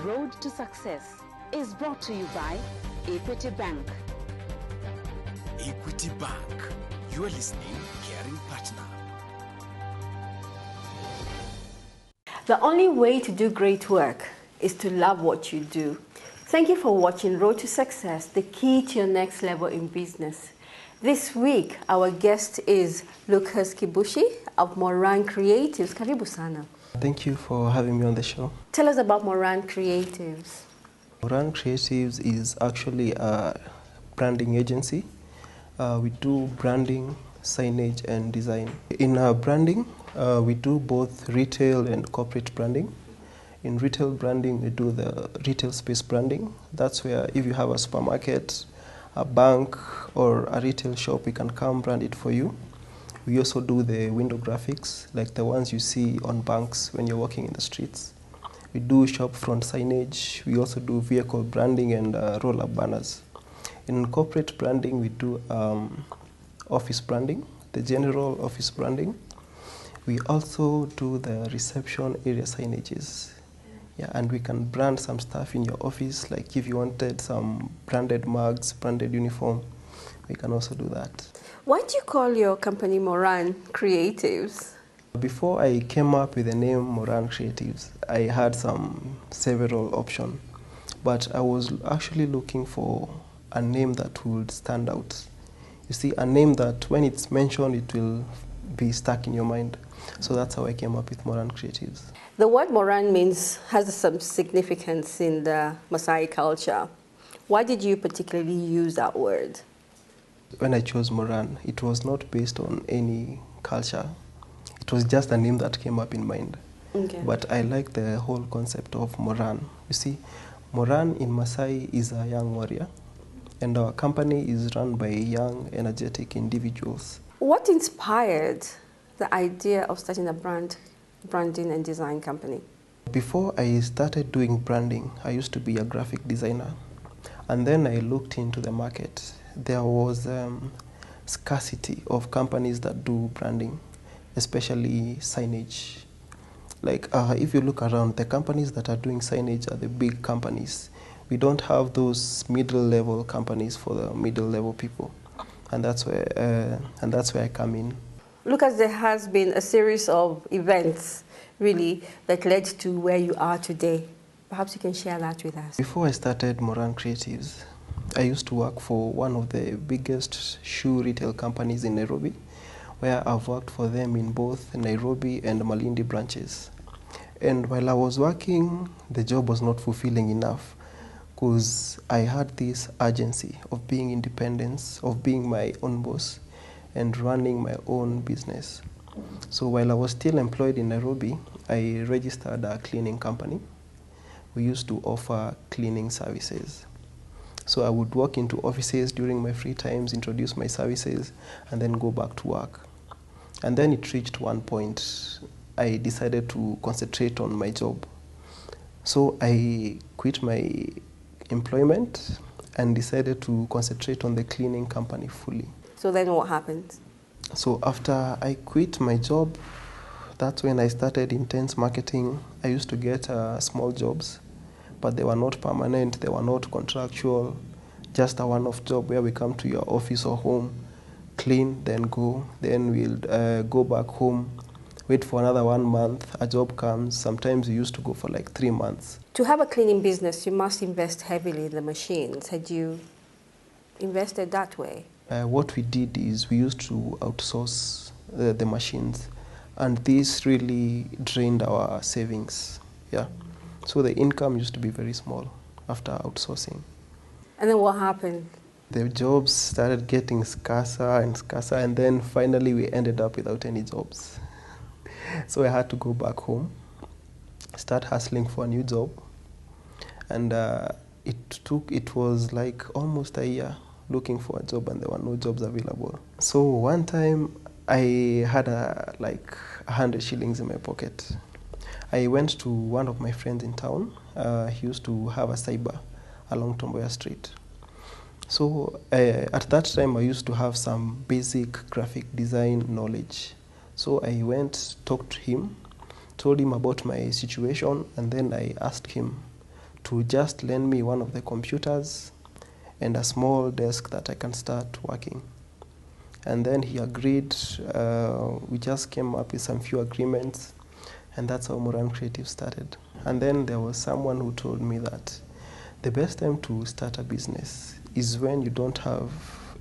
Road to Success is brought to you by Equity Bank. Equity Bank, you are listening, caring partner. The only way to do great work is to love what you do. Thank you for watching Road to Success, the key to your next level in business. This week, our guest is Lucas Kibushi of Moran Creatives. Karibu sana. Thank you for having me on the show. Tell us about Moran Creatives. Moran Creatives is actually a branding agency. We do branding, signage, and design. In our branding, we do both retail and corporate branding. In retail branding, we do the retail space branding. That's where if you have a supermarket, a bank, or a retail shop, we can come brand it for you. We also do the window graphics, like the ones you see on banks when you're walking in the streets. We do shop front signage. We also do vehicle branding and roll-up banners. In corporate branding, we do office branding, the general office branding. We also do the reception area signages. Yeah, and we can brand some stuff in your office, like if you wanted some branded mugs, branded uniform, we can also do that. Why do you call your company Moran Creatives? Before I came up with the name Moran Creatives, I had several options, but I was actually looking for a name that would stand out. You see, a name that when it's mentioned, it will be stuck in your mind. So that's how I came up with Moran Creatives. The word Moran has some significance in the Maasai culture. Why did you particularly use that word? When I chose Moran, it was not based on any culture. It was just a name that came up in mind. Okay. But I like the whole concept of Moran. You see, Moran in Maasai is a young warrior, and our company is run by young, energetic individuals. What inspired the idea of starting a branding and design company? Before I started doing branding, I used to be a graphic designer. And then I looked into the market. There was scarcity of companies that do branding, especially signage. Like if you look around, the companies that are doing signage are the big companies. We don't have those middle-level companies for the middle-level people. And that's where I come in. Lucas, there has been a series of events, really, that led to where you are today. Perhaps you can share that with us. Before I started Moran Creatives, I used to work for one of the biggest shoe retail companies in Nairobi, where I've worked for them in both Nairobi and Malindi branches. And while I was working, the job was not fulfilling enough because I had this urgency of being independent, of being my own boss and running my own business. So while I was still employed in Nairobi, I registered a cleaning company. We used to offer cleaning services. So I would walk into offices during my free times, introduce my services, and then go back to work. And then it reached one point, I decided to concentrate on my job. So I quit my employment and decided to concentrate on the cleaning company fully. So then what happened? So after I quit my job, that's when I started intense marketing. I used to get small jobs, but they were not permanent, they were not contractual, just a one-off job where we come to your office or home, clean, then go. Then we'll go back home, wait for another 1 month, a job comes. Sometimes we used to go for like 3 months. To have a cleaning business, you must invest heavily in the machines. Had you invested that way? What we did is we used to outsource the machines, and this really drained our savings. Yeah. So the income used to be very small after outsourcing. And then what happened? The jobs started getting scarcer and scarcer, and then finally we ended up without any jobs. So I had to go back home, start hustling for a new job, and it was like almost a year looking for a job, and there were no jobs available. So one time I had like 100 shillings in my pocket. I went to one of my friends in town. He used to have a cyber along Tomboya Street. So at that time I used to have some basic graphic design knowledge. So I went, talked to him, told him about my situation, and then I asked him to just lend me one of the computers and a small desk that I can start working. And then he agreed. We just came up with some few agreements, and that's how Moran Creative started. And then there was someone who told me that the best time to start a business is when you don't have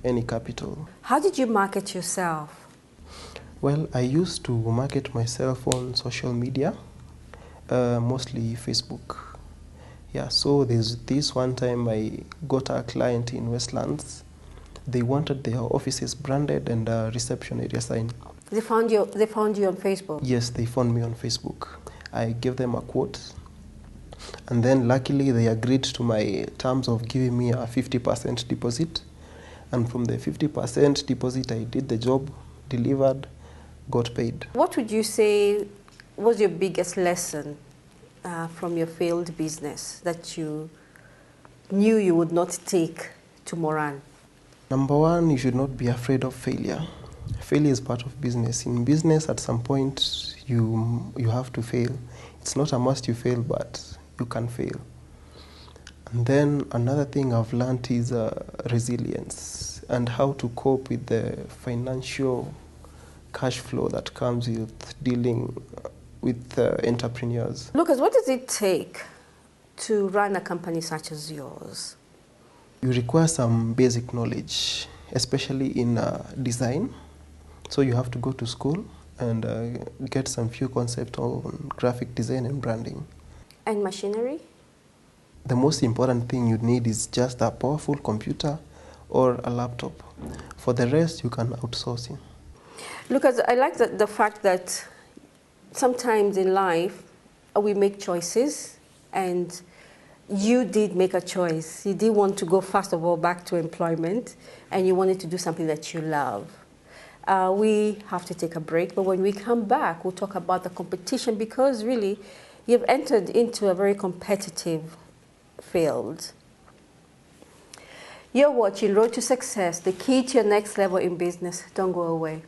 any capital. How did you market yourself? Well, I used to market myself on social media, mostly Facebook. Yeah, so there's this one time I got a client in Westlands. They wanted their offices branded and a reception area sign. They found you on Facebook? Yes, they found me on Facebook. I gave them a quote, and then luckily they agreed to my terms of giving me a 50% deposit. And from the 50% deposit, I did the job, delivered, got paid. What would you say was your biggest lesson from your failed business that you knew you would not take to Moran? Number one, you should not be afraid of failure. Failure is part of business. In business, at some point, you have to fail. It's not a must you fail, but you can fail. And then another thing I've learned is resilience and how to cope with the financial cash flow that comes with dealing with entrepreneurs. Lucas, what does it take to run a company such as yours? You require some basic knowledge, especially in design. So you have to go to school and get some few concepts on graphic design and branding. And machinery? The most important thing you need is just a powerful computer or a laptop. For the rest, you can outsource it. Lucas, I like the fact that sometimes in life we make choices, and you did make a choice. You did want to go, first of all, back to employment, and you wanted to do something that you love. We have to take a break, but when we come back, we'll talk about the competition, because really you've entered into a very competitive field. You're watching Road to Success, the key to your next level in business. Don't go away.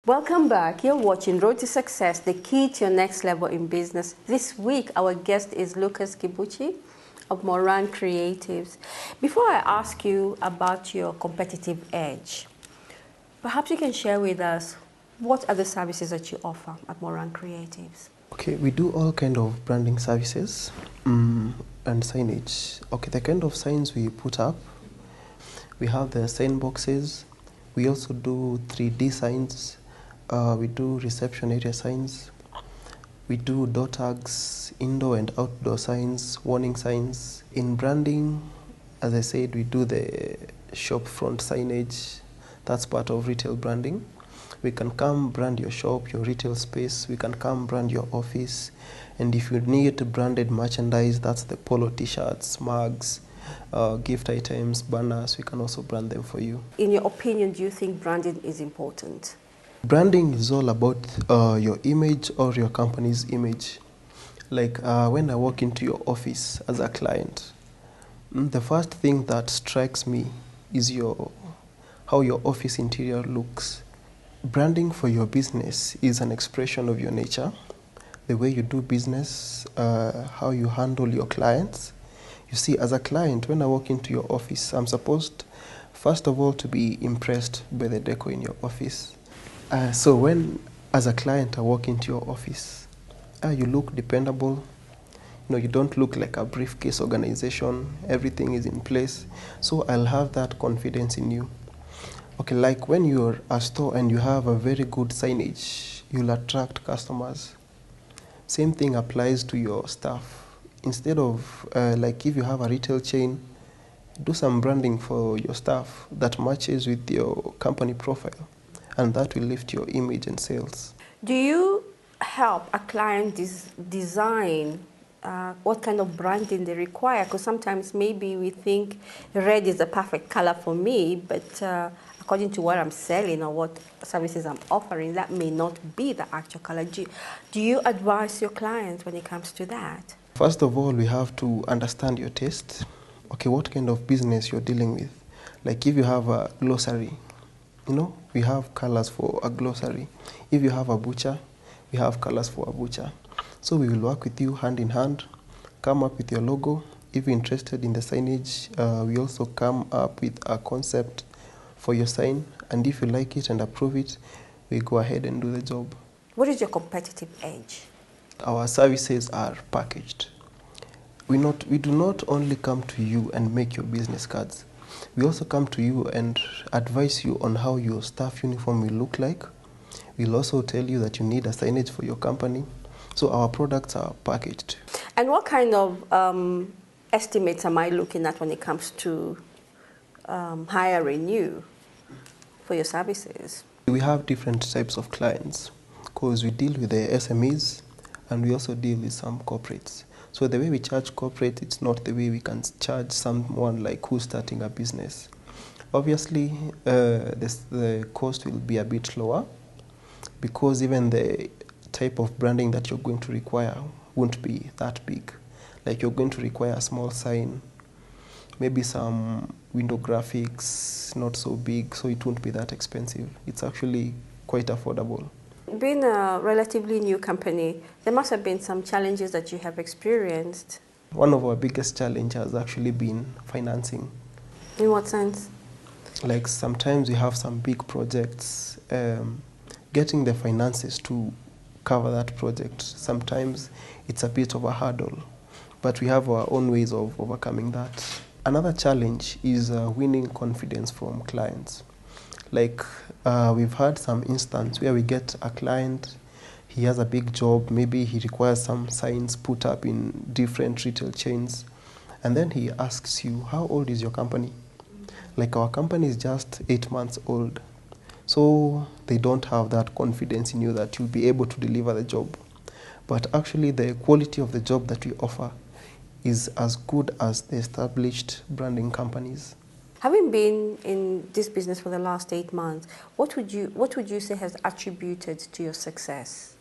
Welcome back. You're watching Road to Success, the key to your next level in business. This week, our guest is Lucas Kibuchi of Moran Creatives. Before I ask you about your competitive edge, perhaps you can share with us what are the services that you offer at Moran Creatives? Okay, we do all kind of branding services and signage. Okay, the kind of signs we put up, we have the sign boxes. We also do 3D signs. We do reception area signs. We do door tags, indoor and outdoor signs, warning signs. In branding, as I said, we do the shop front signage. That's part of retail branding. We can come brand your shop, your retail space. We can come brand your office. And if you need branded merchandise, that's the polo t-shirts, mugs, gift items, banners. We can also brand them for you. In your opinion, do you think branding is important? Branding is all about your image or your company's image. Like when I walk into your office as a client, the first thing that strikes me is how your office interior looks. Branding for your business is an expression of your nature, the way you do business, how you handle your clients. You see, as a client, when I walk into your office, I'm supposed, first of all, to be impressed by the decor in your office. So when, as a client, I walk into your office, you look dependable. You don't look like a briefcase organization. Everything is in place. So I'll have that confidence in you. Okay, like when you're a store and you have a very good signage, you'll attract customers. Same thing applies to your staff. Instead of, like if you have a retail chain, do some branding for your staff that matches with your company profile, and that will lift your image and sales. Do you help a client design what kind of branding they require? Because sometimes maybe we think red is the perfect color for me, but according to what I'm selling or what services I'm offering, that may not be the actual color. Do you advise your clients when it comes to that? First of all, we have to understand your taste. Okay, what kind of business you're dealing with. Like if you have a glossary, we have colors for a glossary. If you have a butcher, we have colors for a butcher. So we will work with you hand in hand, come up with your logo. If you're interested in the signage, we also come up with a concept for your sign. And if you like it and approve it, we go ahead and do the job. What is your competitive edge? Our services are packaged. We do not only come to you and make your business cards. We also come to you and advise you on how your staff uniform will look like. We'll also tell you that you need a signage for your company. So our products are packaged. And what kind of estimates am I looking at when it comes to hiring you for your services? We have different types of clients because we deal with the SMEs and we also deal with some corporates. So the way we charge corporate, it's not the way we can charge someone like who's starting a business. Obviously, the cost will be a bit lower because even the type of branding that you're going to require won't be that big. Like you're going to require a small sign, maybe some window graphics, not so big, so it won't be that expensive. It's actually quite affordable. Being a relatively new company, there must have been some challenges that you have experienced. One of our biggest challenges has actually been financing. In what sense? Like sometimes we have some big projects, getting the finances to cover that project. Sometimes it's a bit of a hurdle, but we have our own ways of overcoming that. Another challenge is winning confidence from clients. Like we've had some instance where we get a client, he has a big job, maybe he requires some signs put up in different retail chains, and then he asks you, how old is your company? Like our company is just 8 months old, so they don't have that confidence in you that you'll be able to deliver the job. But actually the quality of the job that we offer is as good as the established branding companies. Having been in this business for the last 8 months, what would you say has attributed to your success?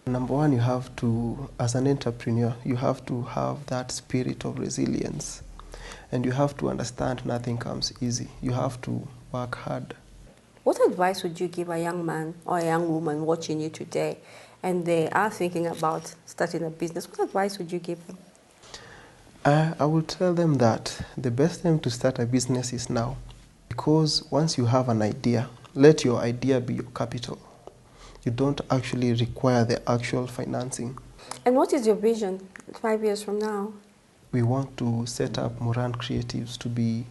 Number one, you have to, as an entrepreneur, you have to have that spirit of resilience. And you have to understand nothing comes easy. You have to work hard. What advice would you give a young man or a young woman watching you today and they are thinking about starting a business? What advice would you give them? I will tell them that the best time to start a business is now. Because once you have an idea, let your idea be your capital. You don't actually require the actual financing. And what is your vision 5 years from now? We want to set up Moran Creatives to be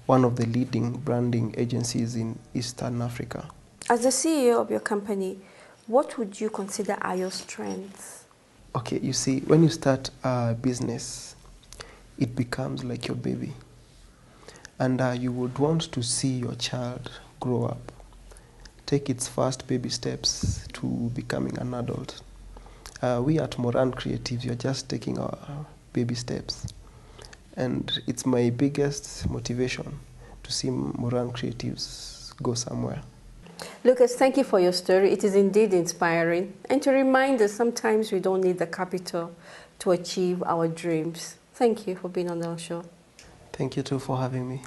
one of the leading branding agencies in Eastern Africa. As the CEO of your company, what would you consider are your strengths? Okay, you see, when you start a business, it becomes like your baby. And you would want to see your child grow up, take its first baby steps to becoming an adult. We at Moran Creatives, you're just taking our baby steps. And it's my biggest motivation to see Moran Creatives go somewhere. Lucas, thank you for your story. It is indeed inspiring. And to remind us, sometimes we don't need the capital to achieve our dreams. Thank you for being on our show. Thank you too for having me.